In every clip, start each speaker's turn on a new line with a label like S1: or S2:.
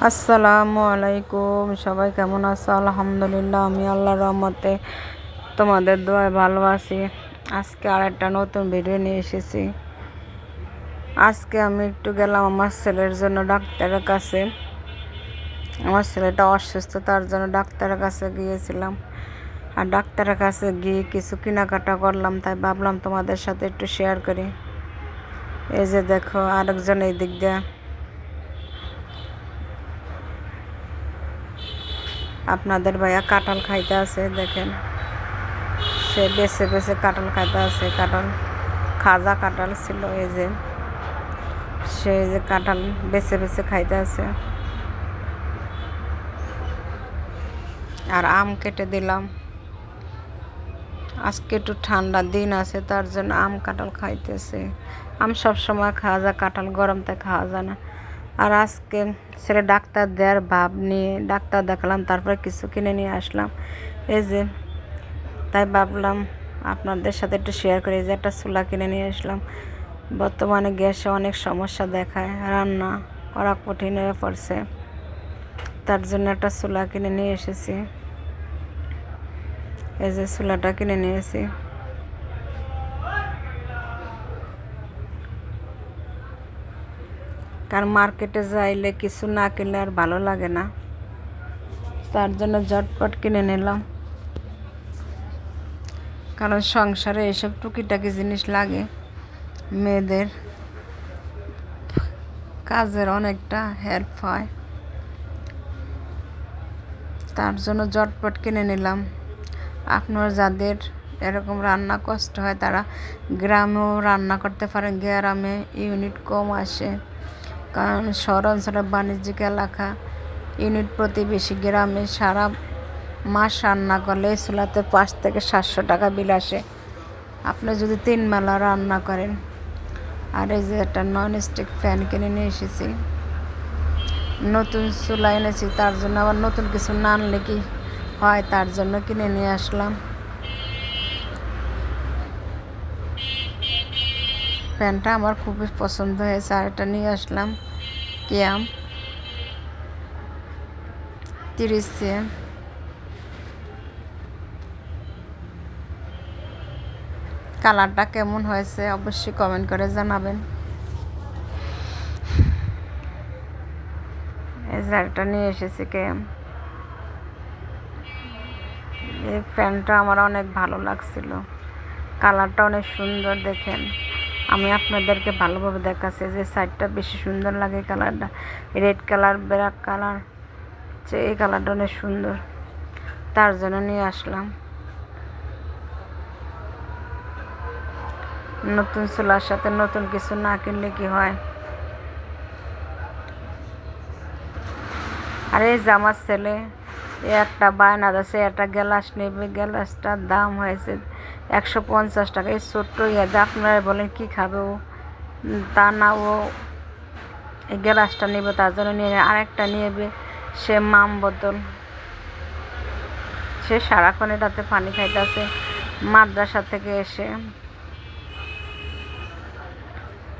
S1: আসসালামু আলাইকুম, সবাই কেমন আছো? আলহামদুলিল্লাহ, আমি আল্লাহর রহমতে তোমাদের দোয়ায় ভালো আছি। আজকে আর একটা নতুন ভিডিও নিয়ে এসেছি। আজকে আমি একটু গেলাম আমার ছেলের জন্য ডাক্তারের কাছে। আমার ছেলেটা অসুস্থ, তার জন্য ডাক্তারের কাছে গিয়েছিলাম। আর ডাক্তারের কাছে গিয়ে কিছু কেনাকাটা করলাম, তাই ভাবলাম তোমাদের সাথে একটু শেয়ার করি। এই যে দেখো, আরেকজন এই দিক দিয়ে আপনাদের ভাইয়া কাঁঠাল খাইতে আছে, দেখেন সে বেছে বেছে কাঁঠাল খাইতে আছে। কাঁঠাল খাজা কাঁঠাল ছিল, এই যে সে যে কাঁঠাল বেছে বেছে খাইতে আছে। আর আম কেটে দিলাম, আজকে একটু ঠান্ডা দিন আছে, তার জন্য আম কাঁঠাল খাইতেছে। আম সবসময় খাওয়া যায়, কাঁঠাল গরমতে খাওয়া যায় না। আর আজকে ছেলে ডাক্তার দেওয়ার ভাব নিয়ে ডাক্তার দেখালাম, তারপরে কিছু কিনে নিয়ে আসলাম। এই যে তাই ভাবলাম আপনাদের সাথে একটু শেয়ার করি। যে একটা চুলা কিনে নিয়ে আসলাম। বর্তমানে গ্যাসে অনেক সমস্যা দেখায়, রান্না করা কঠিন হয়ে পড়ছে, তার জন্য একটা চুলা কিনে নিয়ে এসেছি। এই যে চুলাটা কিনে নিয়েছি। কারণ মার্কেটে যাইলে কিছু না কিনলে আর ভালো লাগে না, তার জন্য ঝটপট কিনে নিলাম। কারণ সংসারে এসব টুকিটাকি জিনিস লাগে, মেয়েদের কাজের অনেকটা হেল্প হয়, তার জন্য ঝটপট কিনে নিলাম। আপনার যাদের এরকম রান্না কষ্ট হয়, তারা গ্রামেও রান্না করতে পারেন। গ্রামে ইউনিট কম আসে, কারণ শহর অঞ্চলের বাণিজ্যিক এলাকা, ইউনিট প্রতি বেশি। গ্রামে সারা মাস রান্না করলে এই চুলাতে 5 থেকে 700 টাকা বিল আসে, আপনি যদি 3 বেলা রান্না করেন। আর এই যে একটা ননস্টিক ফ্যান কিনে নিয়ে এসেছি। নতুন চুলা এনেছি, তার জন্য আবার নতুন কিছু না আনলে কি হয়, তার জন্য কিনে নিয়ে আসলাম। ফ্যানটা আমার খুবই পছন্দ হয়েছে, আর এটা নিয়ে আসলাম কিয়াম 30 সিএম। কালারটা কেমন হয়েছে অবশ্যই কমেন্ট করে জানাবেন। এই যে একটা নিয়ে এসেছি কিয়াম। এই ফ্যানটা আমার অনেক ভালো লাগছিল, কালারটা অনেক সুন্দর। দেখেন, আমি আপনাদেরকে ভালোভাবে দেখাচ্ছি যে সাইডটা বেশি সুন্দর লাগে, কালারটা রেড কালার, ব্ল্যাক কালার, এই কালারটা অনেক সুন্দর, তার জন্য নিয়ে আসলাম। নতুন চুলার সাথে নতুন কিছু না কিনলে কি হয়। আর এই যে আমার ছেলে একটা বায়না আছে, একটা গ্লাস নেবে, গ্লাসটার দাম হয়েছে 150 টাকা। এই ছোট্ট ইয়াতে আপনারা বলেন কি খাবে ও, তা না, ও এই গ্লাসটা নেবে, তার জন্য নিয়ে আরেকটা নিয়েবে। সে মাম বোতল, সে সারাক্ষণ এটাতে পানি খাইতেছে। মাদ্রাসা থেকে এসে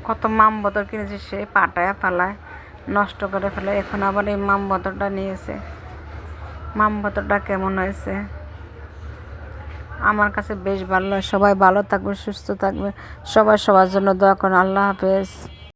S1: কত মাম বোতল কিনেছে, সে পাটায় ফেলায়, নষ্ট করে ফেলে। এখন আবার এই মাম বোতলটা নিয়েছে। মাম বোতলটা কেমন হয়েছে? আমার কাছে বেশ ভালো লাগে। সবাই ভালো থাকবে, সুস্থ থাকবে, সবাই সবার জন্য দোয়া করুন। আল্লাহ হাফেজ।